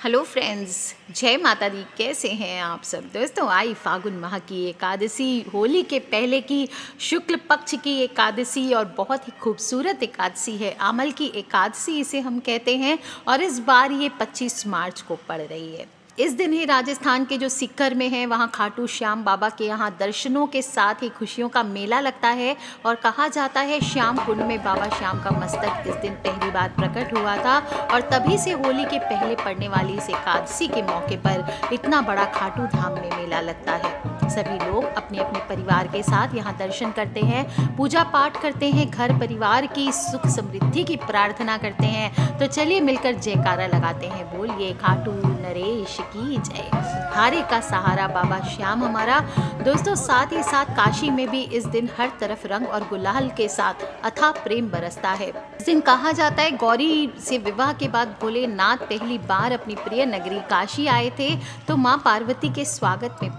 Hello friends, जय माता दी। कैसे हैं आप सब दोस्तों? आई फागुन माह की एकादशी, होली के पहले की शुक्ल पक्ष की एकादशी और बहुत ही खूबसूरत एकादशी है। आमल की एकादशी इसे हम कहते हैं और इस बार ये 25 मार्च को पड़ रही है। इस दिन ही राजस्थान के जो सीकर में है वहाँ खाटू श्याम बाबा के यहाँ दर्शनों के साथ ही खुशियों का मेला लगता है और कहा जाता है श्याम कुंड में बाबा श्याम का मस्तक इस दिन पहली बार प्रकट हुआ था और तभी से होली के पहले पड़ने वाली इस एकादशी के मौके पर इतना बड़ा खाटू धाम में मेला लगता है। सभी लोग अपने अपने परिवार के साथ यहाँ दर्शन करते हैं, पूजा पाठ करते हैं, घर परिवार की सुख समृद्धि की प्रार्थना करते हैं। तो चलिए मिलकर जयकारा लगाते हैं, बोलिए खाटू नरेश की जय, हारे का सहारा बाबा श्याम हमारा। दोस्तों साथ ही साथ काशी में भी इस दिन हर तरफ रंग और गुलाल के साथ अथाह प्रेम बरसता है। इस दिन कहा जाता है गौरी से विवाह के बाद भोलेनाथ पहली बार अपनी प्रिय नगरी काशी आए थे, तो माँ पार्वती के स्वागत में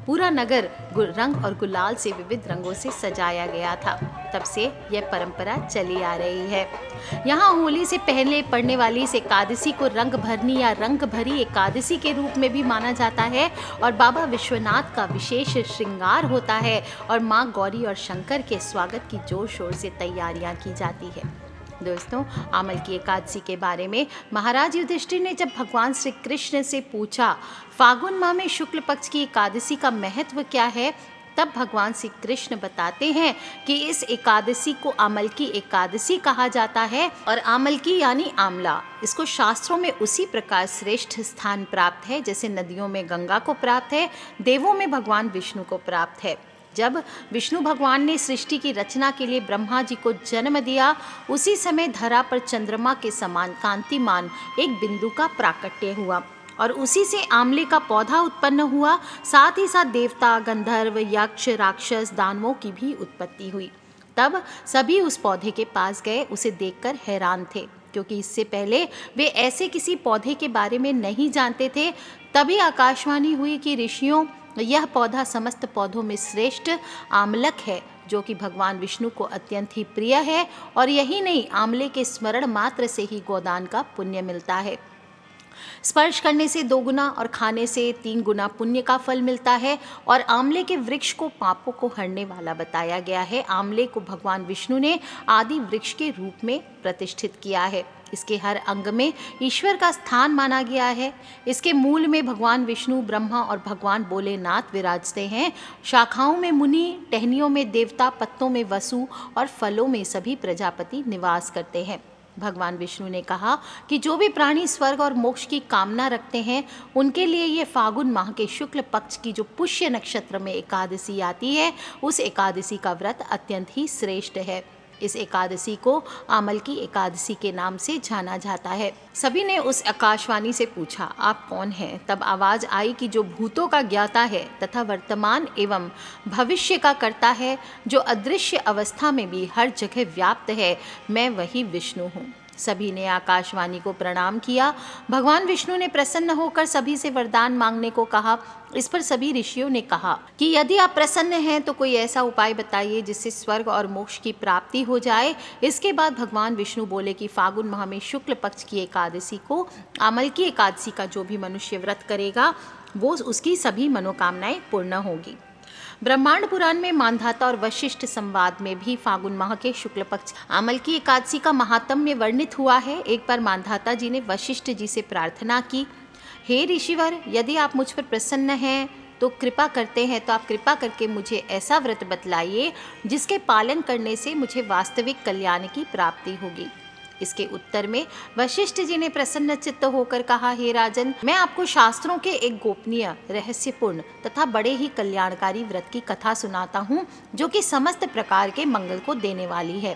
पूरा नगर रंग और गुलाल से विविध रंगों से सजाया गया था। तब से यह परंपरा चली आ रही है। यहाँ होली से पहले पड़ने वाली इस एकादशी को रंग भरनी या रंग भरी एकादशी के रूप में भी माना जाता है और बाबा विश्वनाथ का विशेष श्रृंगार होता है और माँ गौरी और शंकर के स्वागत की जोर शोर से तैयारियां की जाती है। दोस्तों आमल की एकादशी के बारे में महाराज युधिष्ठिर ने जब भगवान श्री कृष्ण से पूछा फागुन माह में शुक्ल पक्ष की एकादशी का महत्व क्या है, तब भगवान श्री कृष्ण बताते हैं कि इस एकादशी को आमल की एकादशी कहा जाता है और आमल की यानी आंवला, इसको शास्त्रों में उसी प्रकार श्रेष्ठ स्थान प्राप्त है जैसे नदियों में गंगा को प्राप्त है, देवों में भगवान विष्णु को प्राप्त है। जब विष्णु भगवान ने सृष्टि की रचना के लिए ब्रह्मा जी को जन्म दिया, उसी समय धरा पर चंद्रमा के समान कांतिमान एक बिंदु का प्राकट्य हुआ और उसी से आंवले का पौधा उत्पन्न हुआ। साथ ही साथ देवता, गंधर्व, यक्ष, राक्षस, दानवों की भी उत्पत्ति हुई। तब सभी उस पौधे के पास गए, उसे देखकर हैरान थे क्योंकि इससे पहले वे ऐसे किसी पौधे के बारे में नहीं जानते थे। तभी आकाशवाणी हुई कि ऋषियों, यह पौधा समस्त पौधों में श्रेष्ठ आमलक है जो कि भगवान विष्णु को अत्यंत ही प्रिय है और यही नहीं, आंवले के स्मरण मात्र से ही गोदान का पुण्य मिलता है। स्पर्श करने से 2 गुना और खाने से 3 गुना पुण्य का फल मिलता है और आंवले के वृक्ष को पापों को हरने वाला बताया गया है। आंवले को भगवान विष्णु ने आदि वृक्ष के रूप में प्रतिष्ठित किया है। इसके हर अंग में ईश्वर का स्थान माना गया है। इसके मूल में भगवान विष्णु, ब्रह्मा और भगवान भोलेनाथ विराजते हैं। शाखाओं में मुनि, टहनियों में देवता, पत्तों में वसु और फलों में सभी प्रजापति निवास करते हैं। भगवान विष्णु ने कहा कि जो भी प्राणी स्वर्ग और मोक्ष की कामना रखते हैं उनके लिए ये फागुन माह के शुक्ल पक्ष की जो पुष्य नक्षत्र में एकादशी आती है, उस एकादशी का व्रत अत्यंत ही श्रेष्ठ है। इस एकादशी को आमल की एकादशी के नाम से जाना जाता है। सभी ने उस आकाशवाणी से पूछा आप कौन हैं? तब आवाज आई कि जो भूतों का ज्ञाता है तथा वर्तमान एवं भविष्य का करता है, जो अदृश्य अवस्था में भी हर जगह व्याप्त है, मैं वही विष्णु हूँ। सभी ने आकाशवाणी को प्रणाम किया। भगवान विष्णु ने प्रसन्न होकर सभी से वरदान मांगने को कहा। इस पर सभी ऋषियों ने कहा कि यदि आप प्रसन्न हैं तो कोई ऐसा उपाय बताइए जिससे स्वर्ग और मोक्ष की प्राप्ति हो जाए। इसके बाद भगवान विष्णु बोले कि फागुन माह में शुक्ल पक्ष की एकादशी को आमल की एकादशी का जो भी मनुष्य व्रत करेगा वो उसकी सभी मनोकामनाएं पूर्ण होगी। ब्रह्मांड पुराण में मानधाता और वशिष्ठ संवाद में भी फागुन माह के शुक्ल पक्ष आमल की एकादशी का महात्म्य वर्णित हुआ है। एक बार मानधाता जी ने वशिष्ठ जी से प्रार्थना की, हे ऋषिवर, यदि आप मुझ पर प्रसन्न हैं तो कृपा करते हैं तो आप कृपा करके मुझे ऐसा व्रत बतलाइए जिसके पालन करने से मुझे वास्तविक कल्याण की प्राप्ति होगी। इसके उत्तर में वशिष्ठ जी ने प्रसन्न चित्त होकर कहा, हे राजन, मैं आपको शास्त्रों के एक गोपनीय, रहस्यपूर्ण तथा बड़े ही कल्याणकारी व्रत की कथा सुनाता हूँ जो कि समस्त प्रकार के मंगल को देने वाली है।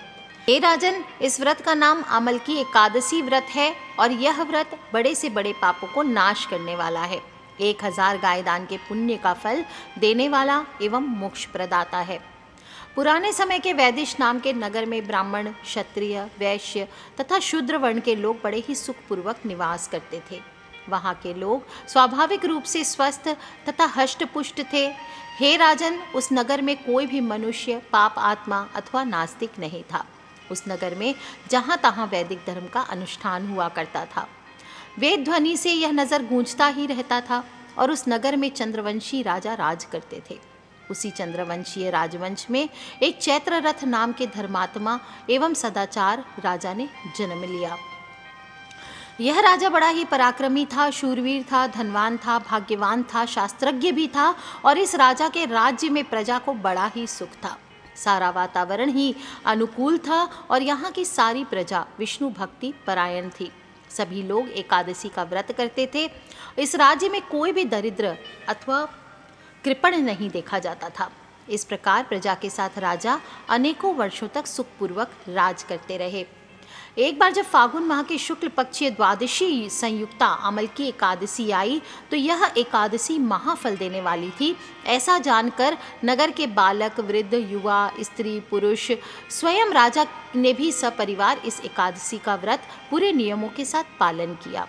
हे राजन, इस व्रत का नाम आमल की एकादशी व्रत है और यह व्रत बड़े से बड़े पापों को नाश करने वाला है। 1000 गाय दान के पुण्य का फल देने वाला एवं मोक्ष प्रदाता है। पुराने समय के वैदिश नाम के नगर में ब्राह्मण, क्षत्रिय, वैश्य तथा शूद्र वर्ण के लोग बड़े ही सुखपूर्वक निवास करते थे। वहाँ के लोग स्वाभाविक रूप से स्वस्थ तथा हष्ट-पुष्ट थे। हे राजन, उस नगर में कोई भी मनुष्य पाप आत्मा अथवा नास्तिक नहीं था। उस नगर में जहाँ तहाँ वैदिक धर्म का अनुष्ठान हुआ करता था। वेद ध्वनि से यह नगर गूंजता ही रहता था और उस नगर में चंद्रवंशी राजा राज करते थे। उसी चंद्रवंशीय राजवंश में एक चैत्ररथ नाम के धर्मात्मा एवं सदाचार राजा ने जन्म लिया। यह राजा बड़ा ही पराक्रमी था, शूरवीर था, धनवान था, भाग्यवान था, शास्त्रज्ञ भी था और इस राजा के राज्य में प्रजा को बड़ा ही सुख था। सारा वातावरण ही अनुकूल था और यहाँ की सारी प्रजा विष्णु भक्ति परायण थी। सभी लोग एकादशी का व्रत करते थे। इस राज्य में कोई भी दरिद्र अथवा कृपण नहीं देखा जाता था। इस प्रकार प्रजा के साथ राजा अनेकों वर्षों तक सुखपूर्वक राज करते रहे। एक बार जब फागुन माह की शुक्ल पक्षीय द्वादशी संयुक्ता अमल की एकादशी आई तो यह एकादशी महाफल देने वाली थी। ऐसा जानकर नगर के बालक, वृद्ध, युवा, स्त्री, पुरुष, स्वयं राजा ने भी सपरिवार इस एकादशी का व्रत पूरे नियमों के साथ पालन किया।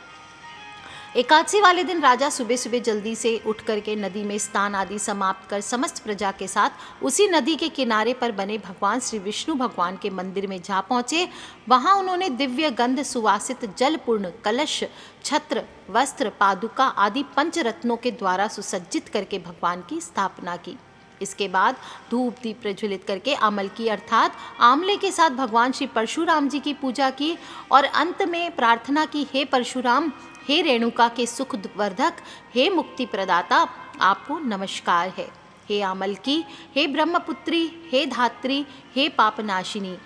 एकादशी वाले दिन राजा सुबह सुबह जल्दी से उठ करके नदी में स्नान आदि समाप्त कर समस्त प्रजा के साथ उसी नदी के किनारे पर बने भगवान श्री विष्णु भगवान के मंदिर में जा पहुँचे। वहाँ उन्होंने दिव्य गंध सुवासित जलपूर्ण कलश, छत्र, वस्त्र, पादुका आदि पंचरत्नों के द्वारा सुसज्जित करके भगवान की स्थापना की। इसके बाद धूप दीप प्रज्वलित करके अमल की अर्थात आंवले के साथ भगवान श्री परशुराम जी की पूजा की और अंत में प्रार्थना की, हे परशुराम, हे रेणुका के सुख वर्धक, हे मुक्ति प्रदाता, आपको नमस्कार है। हे आमल की, हे ब्रह्मपुत्री, हे धात्री, हे पापनाशिनी,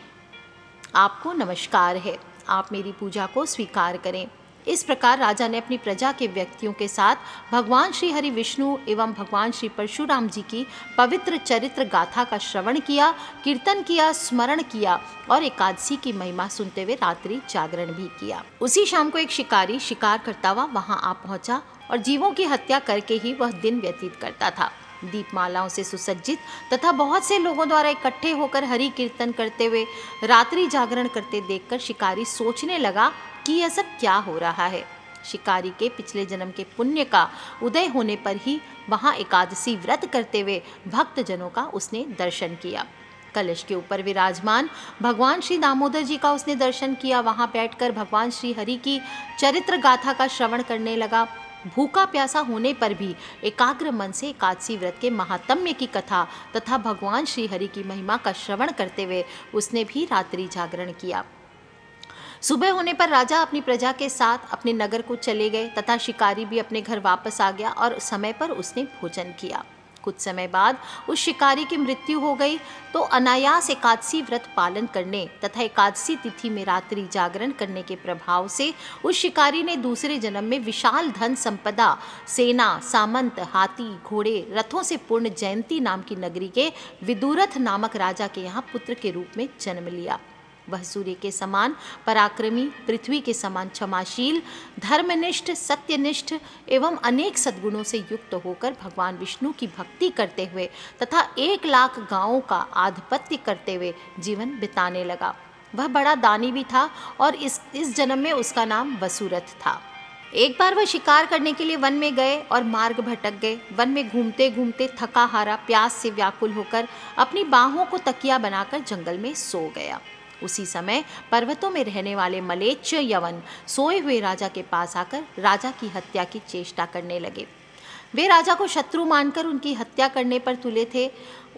आपको नमस्कार है। आप मेरी पूजा को स्वीकार करें। इस प्रकार राजा ने अपनी प्रजा के व्यक्तियों के साथ भगवान श्री हरि विष्णु एवं भगवान श्री परशुराम जी की पवित्र चरित्र गाथा का श्रवण किया, कीर्तन किया, स्मरण किया और एकादशी की महिमा सुनते हुए रात्रि जागरण भी किया। उसी शाम को एक शिकारी शिकार करता हुआ वहां आ पहुंचा और जीवों की हत्या करके ही वह दिन व्यतीत करता था। दीपमालाओं से सुसज्जित तथा बहुत से लोगों द्वारा इकट्ठे होकर हरि कीर्तन करते हुए रात्रि जागरण करते देखकर शिकारी सोचने लगा कि यह सब क्या हो रहा है। शिकारी के पिछले जन्म के पुण्य का उदय होने पर ही वहां एकादशी व्रत करते हुए भक्त जनों का उसने दर्शन किया। कलश के ऊपर विराजमान भगवान श्री दामोदर जी का उसने दर्शन किया। वहां बैठकर भगवान श्री हरि की चरित्र गाथा का श्रवण करने लगा। भूखा प्यासा होने पर भी एकाग्र मन से एकादशी व्रत के महात्म्य की कथा तथा भगवान श्री हरि की महिमा का श्रवण करते हुए उसने भी रात्रि जागरण किया। सुबह होने पर राजा अपनी प्रजा के साथ अपने नगर को चले गए तथा शिकारी भी अपने घर वापस आ गया और समय पर उसने भोजन किया। कुछ समय बाद उस शिकारी की मृत्यु हो गई तो अनायास एकादशी व्रत पालन करने तथा एकादशी तिथि में रात्रि जागरण करने के प्रभाव से उस शिकारी ने दूसरे जन्म में विशाल धन संपदा, सेना, सामंत, हाथी, घोड़े, रथों से पूर्ण जयंती नाम की नगरी के विदुरथ नामक राजा के यहाँ पुत्र के रूप में जन्म लिया। वह सूर्य के समान पराक्रमी, पृथ्वी के समान क्षमाशील, धर्मनिष्ठ, सत्यनिष्ठ एवं अनेक सद्गुणों से युक्त होकर भगवान विष्णु की भक्ति करते हुए तथा 1,00,000 गांवों का आधिपत्य करते हुए जीवन बिताने लगा। वह बड़ा दानी भी था और इस जन्म में उसका नाम वसुरथ था। एक बार वह शिकार करने के लिए वन में गए और मार्ग भटक गए। वन में घूमते घूमते थका हारा, प्यास से व्याकुल होकर अपनी बाहों को तकिया बनाकर जंगल में सो गया। उसी समय पर्वतों में रहने वाले मलेच्छ यवन सोए हुए राजा के पास आकर राजा की हत्या की चेष्टा करने लगे। वे राजा को शत्रु मानकर उनकी हत्या करने पर तुले थे।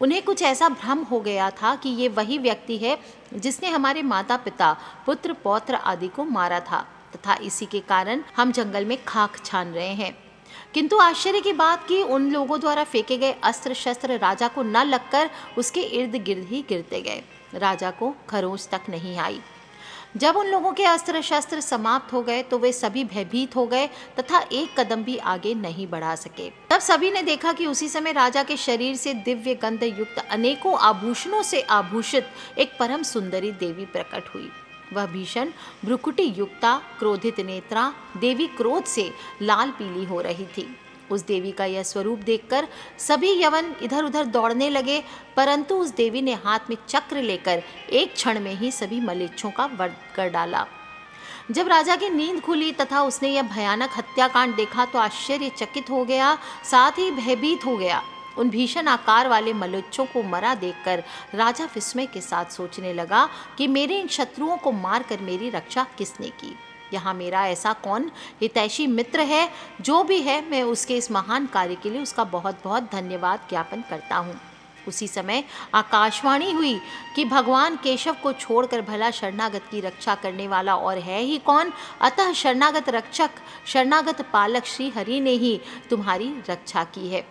उन्हें कुछ ऐसा भ्रम हो गया था कि ये वही व्यक्ति है जिसने हमारे माता पिता, पुत्र पौत्र आदि को मारा था तथा इसी के कारण हम जंगल में खाक छान रहे हैं। किंतु आश्चर्य की बात कि उन लोगों द्वारा फेंके गए अस्त्र शस्त्र राजा को न लगकर उसके इर्द गिर्द ही गिरते गए। राजा को खरोंच तक नहीं आई। जब उन लोगों के अस्त्र शस्त्र समाप्त हो गए तो वे सभी भयभीत हो गए तथा एक कदम भी आगे नहीं बढ़ा सके। तब सभी ने देखा कि उसी समय राजा के शरीर से दिव्य गंध युक्त अनेकों आभूषणों से आभूषित एक परम सुंदरी देवी प्रकट हुई। वह भीषण भ्रुकुटी युक्ता, क्रोधित नेत्रा देवी क्रोध से लाल पीली हो रही थी। उस देवी का यह स्वरूप देखकर सभी यवन इधर उधर दौड़ने लगे, परंतु उस देवी ने हाथ में चक्र लेकर एक क्षण में ही सभी मलेच्छों का वध कर डाला। जब राजा की नींद खुली तथा उसने यह भयानक हत्याकांड देखा तो आश्चर्यचकित हो गया, साथ ही भयभीत हो गया। उन भीषण आकार वाले मलेच्छों को मरा देखकर राजा विस्मय के साथ सोचने लगा कि मेरे इन शत्रुओं को मारकर मेरी रक्षा किसने की। यहाँ मेरा ऐसा कौन हितैषी मित्र है, जो भी है मैं उसके इस महान कार्य के लिए उसका बहुत बहुत धन्यवाद ज्ञापन करता हूँ। उसी समय आकाशवाणी हुई कि भगवान केशव को छोड़कर भला शरणागत की रक्षा करने वाला और है ही कौन, अतः शरणागत रक्षक शरणागत पालक श्री हरि ने ही तुम्हारी रक्षा की है।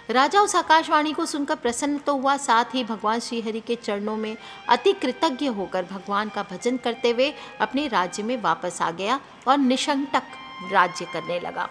राजा उस आकाशवाणी को सुनकर प्रसन्न तो हुआ, साथ ही भगवान श्री हरि के चरणों में अति कृतज्ञ होकर भगवान का भजन करते हुए अपने राज्य में वापस आ गया और निशंकटक राज्य करने लगा।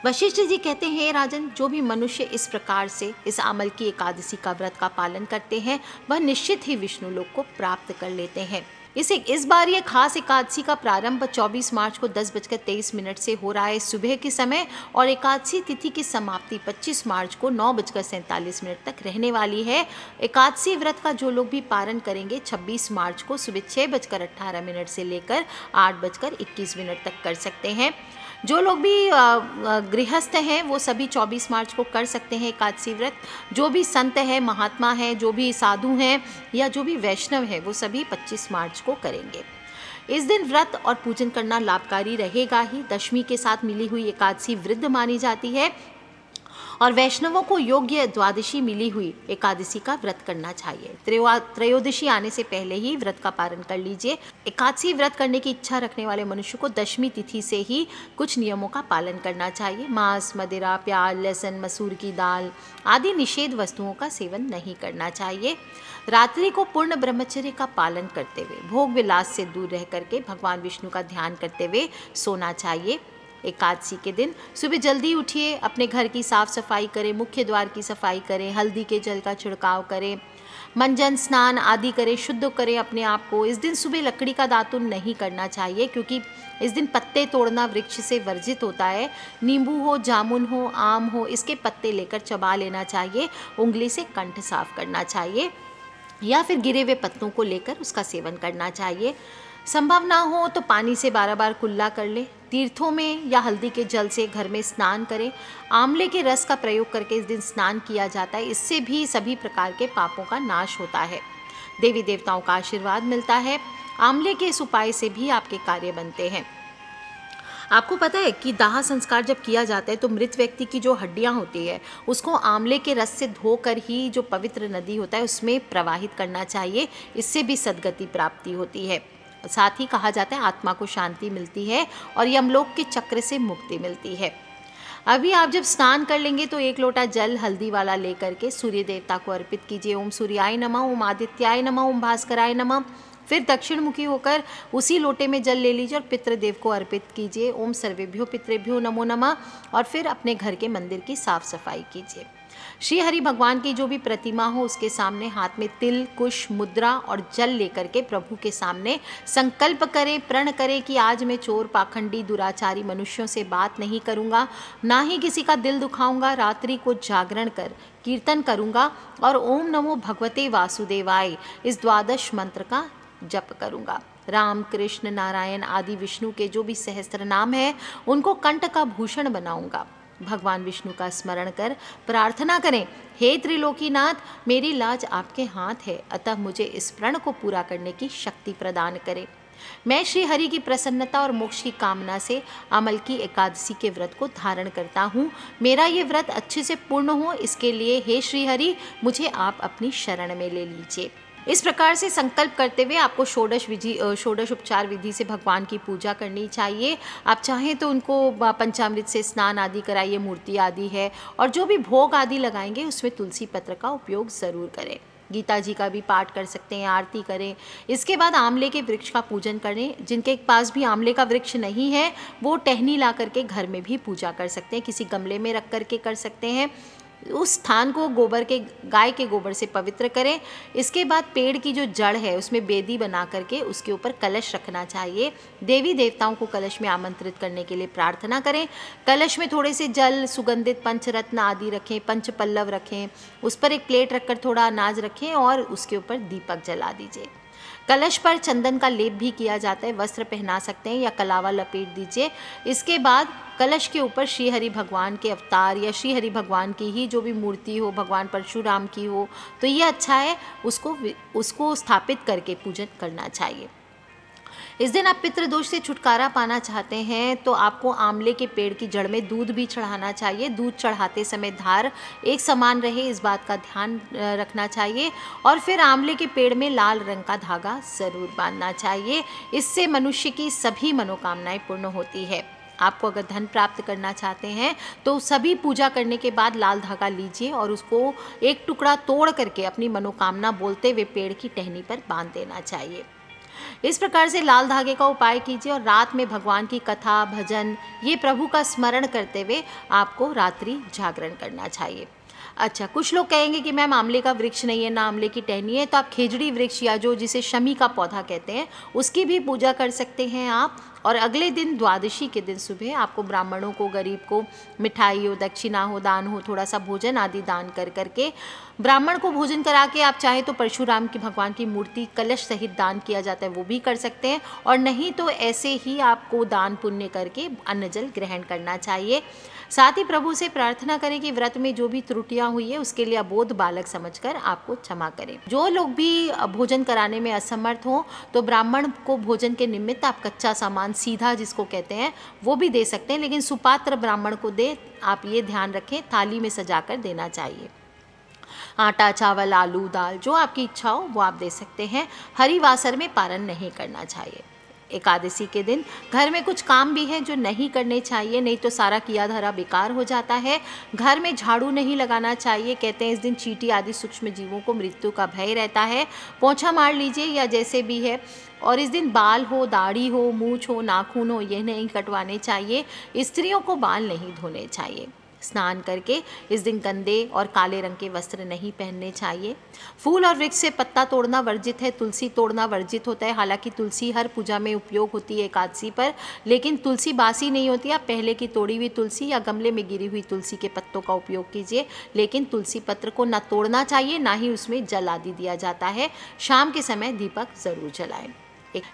वशिष्ठ जी कहते हैं, हे राजन, जो भी मनुष्य इस प्रकार से इस आमल की एकादशी का व्रत का पालन करते हैं वह निश्चित ही विष्णु लोक को प्राप्त कर लेते हैं। इस बार ये खास एकादशी का प्रारंभ 24 मार्च को 10:23 से हो रहा है सुबह के समय, और एकादशी तिथि की समाप्ति 25 मार्च को 9:47 तक रहने वाली है। एकादशी व्रत का जो लोग भी पारण करेंगे 26 मार्च को सुबह 6:18 से लेकर 8:21 तक कर सकते हैं। जो लोग भी गृहस्थ हैं वो सभी 24 मार्च को कर सकते हैं एकादशी व्रत। जो भी संत है, महात्मा है, जो भी साधु हैं या जो भी वैष्णव है वो सभी 25 मार्च को करेंगे। इस दिन व्रत और पूजन करना लाभकारी रहेगा ही। दशमी के साथ मिली हुई एकादशी वृद्ध मानी जाती है और वैष्णवों को योग्य द्वादशी मिली हुई एकादशी का व्रत करना चाहिए। त्रयोदशी आने से पहले ही व्रत का पारण कर लीजिए। एकादशी व्रत करने की इच्छा रखने वाले मनुष्य को दशमी तिथि से ही कुछ नियमों का पालन करना चाहिए। मांस, मदिरा, प्याज, लहसुन, मसूर की दाल आदि निषेध वस्तुओं का सेवन नहीं करना चाहिए। रात्रि को पूर्ण ब्रह्मचर्य का पालन करते हुए भोग विलास से दूर रह करके भगवान विष्णु का ध्यान करते हुए सोना चाहिए। एकादशी के दिन सुबह जल्दी उठिए, अपने घर की साफ सफाई करें, मुख्य द्वार की सफाई करें, हल्दी के जल का छिड़काव करें, मंजन स्नान आदि करें, शुद्ध करें अपने आप को। इस दिन सुबह लकड़ी का दातुन नहीं करना चाहिए क्योंकि इस दिन पत्ते तोड़ना वृक्ष से वर्जित होता है। नींबू हो, जामुन हो, आम हो, इसके पत्ते लेकर चबा लेना चाहिए। उंगली से कंठ साफ करना चाहिए या फिर गिरे हुए पत्तों को लेकर उसका सेवन करना चाहिए। संभव ना हो तो पानी से 12 बार कुल्ला कर ले। तीर्थों में या हल्दी के जल से घर में स्नान करें। आंवले के रस का प्रयोग करके इस दिन स्नान किया जाता है। इससे भी सभी प्रकार के पापों का नाश होता है, देवी देवताओं का आशीर्वाद मिलता है। आंवले के इस उपाय से भी आपके कार्य बनते हैं। आपको पता है कि दाह संस्कार जब किया जाता है तो मृत व्यक्ति की जो हड्डियां होती है उसको आंवले के रस से धोकर ही जो पवित्र नदी होता है उसमें प्रवाहित करना चाहिए। इससे भी सद्गति प्राप्ति होती है। साथ ही कहा जाता है आत्मा को शांति मिलती है और यमलोक के चक्र से मुक्ति मिलती है। अभी आप जब स्नान कर लेंगे तो 1 लोटा जल हल्दी वाला लेकर के सूर्य देवता को अर्पित कीजिए। ओम सूर्याय नमः, ओम आदित्याय नमः, ओम भास्कराय नमः। फिर दक्षिण मुखी होकर उसी लोटे में जल ले लीजिए और पितृदेव को अर्पित कीजिए। ओम सर्वेभ्यो पितृभ्यो नमो नमः। और फिर अपने घर के मंदिर की साफ सफाई कीजिए। श्री हरि भगवान की जो भी प्रतिमा हो उसके सामने हाथ में तिल, कुश, मुद्रा और जल लेकर के प्रभु के सामने संकल्प करें, प्रण करें कि आज मैं चोर, पाखंडी, दुराचारी मनुष्यों से बात नहीं करूंगा, ना ही किसी का दिल दुखाऊंगा। रात्रि को जागरण कर कीर्तन करूंगा और ओम नमो भगवते वासुदेवाय इस 12 मंत्र का जप करूंगा। राम, कृष्ण, नारायण आदि विष्णु के जो भी सहस्त्र नाम है उनको कंठ का भूषण बनाऊंगा। भगवान विष्णु का स्मरण कर प्रार्थना करें, हे त्रिलोकीनाथ, मेरी लाज आपके हाथ है, अतः मुझे इस प्रण को पूरा करने की शक्ति प्रदान करें। मैं श्री हरि की प्रसन्नता और मोक्ष की कामना से अमल की एकादशी के व्रत को धारण करता हूँ। मेरा ये व्रत अच्छे से पूर्ण हो, इसके लिए हे श्री हरि मुझे आप अपनी शरण में ले लीजिए। इस प्रकार से संकल्प करते हुए आपको षोडश उपचार विधि से भगवान की पूजा करनी चाहिए। आप चाहें तो उनको पंचामृत से स्नान आदि कराइए, मूर्ति आदि है, और जो भी भोग आदि लगाएंगे उसमें तुलसी पत्र का उपयोग ज़रूर करें। गीता जी का भी पाठ कर सकते हैं, आरती करें। इसके बाद आंवले के वृक्ष का पूजन करें। जिनके पास भी आंवले का वृक्ष नहीं है वो टहनी ला करके घर में भी पूजा कर सकते हैं, किसी गमले में रख करके कर सकते हैं। उस स्थान को गाय के गोबर से पवित्र करें। इसके बाद पेड़ की जो जड़ है उसमें बेदी बना करके उसके ऊपर कलश रखना चाहिए। देवी देवताओं को कलश में आमंत्रित करने के लिए प्रार्थना करें। कलश में थोड़े से जल, सुगंधित पंचरत्न आदि रखें, पंच पल्लव रखें, उस पर एक प्लेट रखकर थोड़ा अनाज रखें और उसके ऊपर दीपक जला दीजिए। कलश पर चंदन का लेप भी किया जाता है, वस्त्र पहना सकते हैं या कलावा लपेट दीजिए। इसके बाद कलश के ऊपर श्री हरि भगवान के अवतार या श्री हरि भगवान की ही जो भी मूर्ति हो, भगवान परशुराम की हो तो ये अच्छा है, उसको स्थापित करके पूजन करना चाहिए। इस दिन आप पितृदोष से छुटकारा पाना चाहते हैं तो आपको आंवले के पेड़ की जड़ में दूध भी चढ़ाना चाहिए। दूध चढ़ाते समय धार एक समान रहे, इस बात का ध्यान रखना चाहिए। और फिर आंवले के पेड़ में लाल रंग का धागा ज़रूर बांधना चाहिए। इससे मनुष्य की सभी मनोकामनाएं पूर्ण होती है। आपको अगर धन प्राप्त करना चाहते हैं तो सभी पूजा करने के बाद लाल धागा लीजिए और उसको एक टुकड़ा तोड़ करके अपनी मनोकामना बोलते हुए पेड़ की टहनी पर बांध देना चाहिए। इस प्रकार से लाल धागे का उपाय कीजिए और रात में भगवान की कथा, भजन, ये प्रभु का स्मरण करते हुए आपको रात्रि जागरण करना चाहिए। अच्छा, कुछ लोग कहेंगे कि मैम आंवले का वृक्ष नहीं है, ना आंवले की टहनी है, तो आप खेजड़ी वृक्ष या जो जिसे शमी का पौधा कहते हैं उसकी भी पूजा कर सकते हैं आप। और अगले दिन द्वादशी के दिन सुबह आपको ब्राह्मणों को, गरीब को मिठाई हो, दक्षिणा हो, दान हो, थोड़ा सा भोजन आदि दान कर करके ब्राह्मण को भोजन करा के आप चाहे तो परशुराम की भगवान की मूर्ति कलश सहित दान किया जाता है वो भी कर सकते हैं। और नहीं तो ऐसे ही आपको दान पुण्य करके अन्न जल ग्रहण करना चाहिए। साथ ही प्रभु से प्रार्थना करें कि व्रत में जो भी त्रुटियां हुई है उसके लिए अबोध बालक समझकर आपको क्षमा करें। जो लोग भी भोजन कराने में असमर्थ हों तो ब्राह्मण को भोजन के निमित्त आप कच्चा सामान सीधा जिसको कहते हैं वो भी दे सकते हैं, लेकिन सुपात्र ब्राह्मण को दे आप ये ध्यान रखें थाली में सजाकर देना चाहिए। आटा, चावल, आलू, दाल जो आपकी इच्छा हो वो आप दे सकते हैं। हरिवासर में पारण नहीं करना चाहिए। एकादशी के दिन घर में कुछ काम भी है जो नहीं करने चाहिए, नहीं तो सारा किया धरा बेकार हो जाता है। घर में झाड़ू नहीं लगाना चाहिए। कहते हैं इस दिन चींटी आदि सूक्ष्म जीवों को मृत्यु का भय रहता है। पोंछा मार लीजिए या जैसे भी है। और इस दिन बाल हो, दाढ़ी हो, मूछ हो, नाखून हो, ये नहीं कटवाने चाहिए। स्त्रियों को बाल नहीं धोने चाहिए। स्नान करके इस दिन गंदे और काले रंग के वस्त्र नहीं पहनने चाहिए। फूल और वृक्ष से पत्ता तोड़ना वर्जित है। तुलसी तोड़ना वर्जित होता है। हालांकि तुलसी हर पूजा में उपयोग होती है एकादशी पर, लेकिन तुलसी बासी नहीं होती। आप पहले की तोड़ी हुई तुलसी या गमले में गिरी हुई तुलसी के पत्तों का उपयोग कीजिए, लेकिन तुलसी पत्र को न तोड़ना चाहिए, ना ही उसमें जल आदि दिया जाता है। शाम के समय दीपक जरूर जलाएं।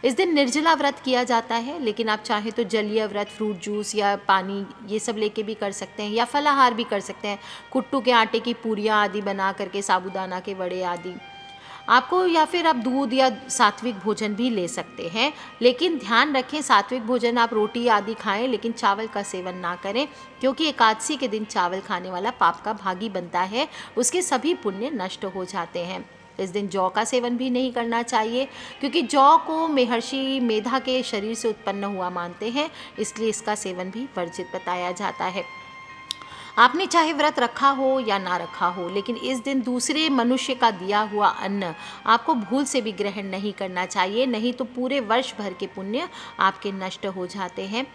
इस दिन निर्जला व्रत किया जाता है, लेकिन आप चाहे तो जलीय व्रत, फ्रूट जूस या पानी ये सब लेके भी कर सकते हैं, या फलाहार भी कर सकते हैं। कुट्टू के आटे की पूरियाँ आदि बना करके, साबूदाना के वड़े आदि आपको, या फिर आप दूध या सात्विक भोजन भी ले सकते हैं। लेकिन ध्यान रखें सात्विक भोजन आप रोटी आदि खाएं, लेकिन चावल का सेवन ना करें, क्योंकि एकादशी के दिन चावल खाने वाला पाप का भागी बनता है, उसके सभी पुण्य नष्ट हो जाते हैं। इस दिन जौ का सेवन भी नहीं करना चाहिए, क्योंकि जौ को महर्षि मेधा के शरीर से उत्पन्न हुआ मानते हैं, इसलिए इसका सेवन भी वर्जित बताया जाता है। आपने चाहे व्रत रखा हो या ना रखा हो, लेकिन इस दिन दूसरे मनुष्य का दिया हुआ अन्न आपको भूल से भी ग्रहण नहीं करना चाहिए, नहीं तो पूरे वर्ष भर के पुण्य आपके नष्ट हो जाते हैं।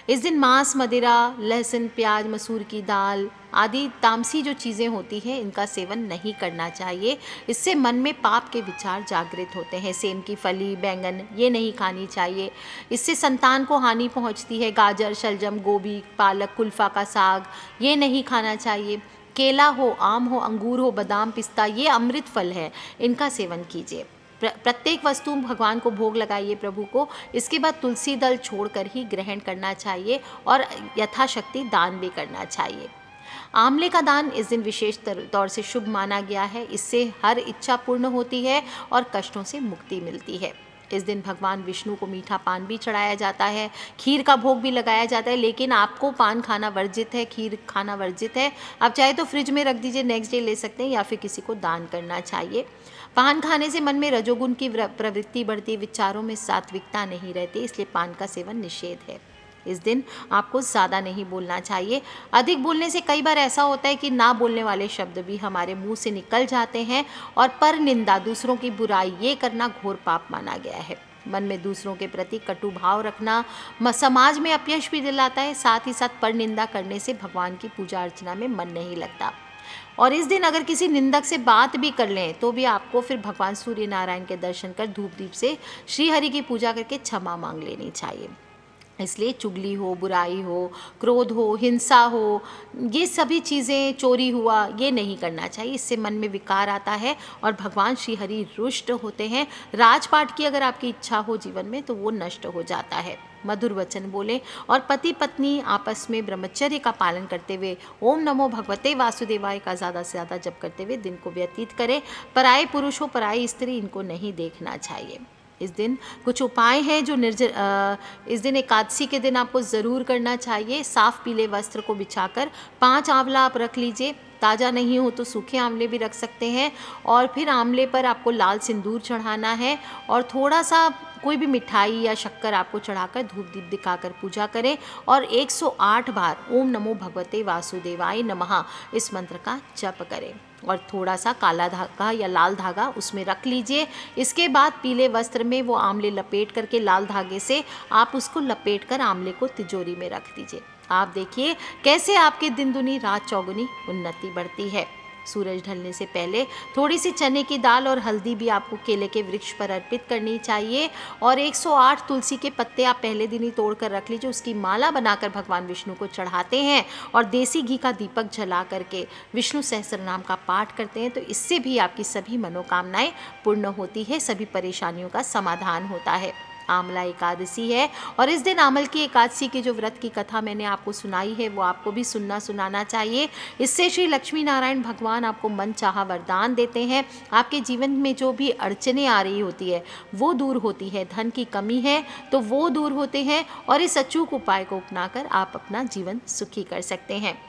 इस दिन मांस, मदिरा, लहसुन, प्याज, मसूर की दाल आदि तामसी जो चीज़ें होती हैं इनका सेवन नहीं करना चाहिए। इससे मन में पाप के विचार जागृत होते हैं। सेम की फली, बैंगन ये नहीं खानी चाहिए, इससे संतान को हानि पहुंचती है। गाजर, शलजम, गोभी, पालक, कुल्फा का साग ये नहीं खाना चाहिए। केला हो, आम हो, अंगूर हो, बादाम, पिस्ता ये अमृत फल है, इनका सेवन कीजिए। प्रत्येक वस्तु भगवान को भोग लगाइए प्रभु को। इसके बाद तुलसी दल छोड़कर ही ग्रहण करना चाहिए और यथाशक्ति दान भी करना चाहिए। आंवले का दान इस दिन विशेष तौर से शुभ माना गया है। इससे हर इच्छा पूर्ण होती है और कष्टों से मुक्ति मिलती है। इस दिन भगवान विष्णु को मीठा पान भी चढ़ाया जाता है, खीर का भोग भी लगाया जाता है, लेकिन आपको पान खाना वर्जित है, खीर खाना वर्जित है। आप चाहे तो फ्रिज में रख दीजिए, नेक्स्ट डे ले सकते हैं, या फिर किसी को दान करना चाहिए। पान खाने से मन में रजोगुण की प्रवृत्ति बढ़ती, विचारों में सात्विकता नहीं रहती, इसलिए पान का सेवन निषेध है। इस दिन आपको ज़्यादा नहीं बोलना चाहिए। अधिक बोलने से कई बार ऐसा होता है कि ना बोलने वाले शब्द भी हमारे मुंह से निकल जाते हैं। और पर निंदा, दूसरों की बुराई ये करना घोर पाप माना गया है। मन में दूसरों के प्रति कटु भाव रखना समाज में अपयश भी दिलाता है। साथ ही साथ पर निंदा करने से भगवान की पूजा अर्चना में मन नहीं लगता। और इस दिन अगर किसी निंदक से बात भी कर लें तो भी आपको फिर भगवान सूर्य नारायण के दर्शन कर धूप दीप से श्री हरि की पूजा करके क्षमा मांग लेनी चाहिए। इसलिए चुगली हो, बुराई हो, क्रोध हो, हिंसा हो, ये सभी चीज़ें, चोरी हुआ, ये नहीं करना चाहिए। इससे मन में विकार आता है और भगवान श्री हरि रुष्ट होते हैं। राजपाट की अगर आपकी इच्छा हो जीवन में तो वो नष्ट हो जाता है। मधुर वचन बोलें और पति पत्नी आपस में ब्रह्मचर्य का पालन करते हुए ओम नमो भगवते वासुदेवाय का ज़्यादा से ज़्यादा जप करते हुए दिन को व्यतीत करें। पराये पुरुष हो, पराई स्त्री, इनको नहीं देखना चाहिए। इस दिन कुछ उपाय हैं जो इस दिन एकादशी के दिन आपको ज़रूर करना चाहिए। साफ पीले वस्त्र को बिछाकर 5 आंवला आप रख लीजिए, ताज़ा नहीं हो तो सूखे आंवले भी रख सकते हैं। और फिर आंवले पर आपको लाल सिंदूर चढ़ाना है और थोड़ा सा कोई भी मिठाई या शक्कर आपको चढ़ाकर धूप दीप दिखाकर पूजा करें और 108 बार ओम नमो भगवते वासुदेवाय नमः इस मंत्र का जप करें और थोड़ा सा काला धागा या लाल धागा उसमें रख लीजिए। इसके बाद पीले वस्त्र में वो आंवले लपेट करके लाल धागे से आप उसको लपेट कर आंवले को तिजोरी में रख दीजिए। आप देखिए कैसे आपके दिन दुनी रात चौगुनी उन्नति बढ़ती है। सूरज ढलने से पहले थोड़ी सी चने की दाल और हल्दी भी आपको केले के वृक्ष पर अर्पित करनी चाहिए और 108 तुलसी के पत्ते आप पहले दिन ही तोड़ कर रख लीजिए, उसकी माला बनाकर भगवान विष्णु को चढ़ाते हैं और देसी घी का दीपक जला करके विष्णु सहस्त्र नाम का पाठ करते हैं, तो इससे भी आपकी सभी मनोकामनाएं पूर्ण होती है, सभी परेशानियों का समाधान होता है। आंवला एकादशी है और इस दिन आंवल की एकादशी के जो व्रत की कथा मैंने आपको सुनाई है वो आपको भी सुनाना चाहिए। इससे श्री लक्ष्मी नारायण भगवान आपको मन चाहा वरदान देते हैं। आपके जीवन में जो भी अड़चने आ रही होती है वो दूर होती है, धन की कमी है तो वो दूर होते हैं और इस अचूक उपाय को अपनाकर आप अपना जीवन सुखी कर सकते हैं।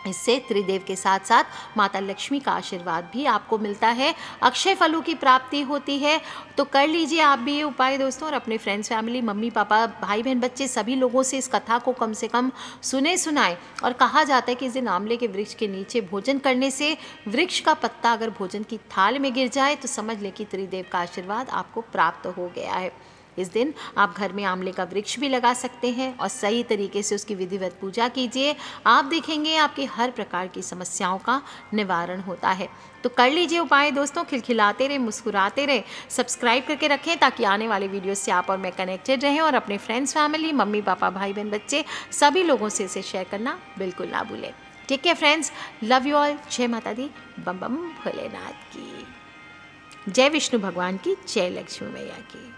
इससे त्रिदेव के साथ साथ माता लक्ष्मी का आशीर्वाद भी आपको मिलता है, अक्षय फलों की प्राप्ति होती है। तो कर लीजिए आप भी ये उपाय दोस्तों और अपने फ्रेंड्स, फैमिली, मम्मी पापा, भाई बहन, बच्चे सभी लोगों से इस कथा को कम से कम सुनाएं। और कहा जाता है कि इस दिन आंवले के वृक्ष के नीचे भोजन करने से वृक्ष का पत्ता अगर भोजन की थाल में गिर जाए तो समझ लें कि त्रिदेव का आशीर्वाद आपको प्राप्त हो गया है। इस दिन आप घर में आंवले का वृक्ष भी लगा सकते हैं और सही तरीके से उसकी विधिवत पूजा कीजिए। आप देखेंगे आपकी हर प्रकार की समस्याओं का निवारण होता है। तो कर लीजिए उपाय दोस्तों, खिलखिलाते रहे, मुस्कुराते रहे, सब्सक्राइब करके रखें ताकि आने वाले वीडियो से आप और मैं कनेक्टेड रहें और अपने फ्रेंड्स, फैमिली, मम्मी पापा, भाई बहन, बच्चे सभी लोगों से इसे शेयर करना बिल्कुल ना भूलें। ठीक है फ्रेंड्स, लव यू ऑल। जय माता दी, बम बम भोलेनाथ की जय, विष्णु भगवान की जय, लक्ष्मी मैया की।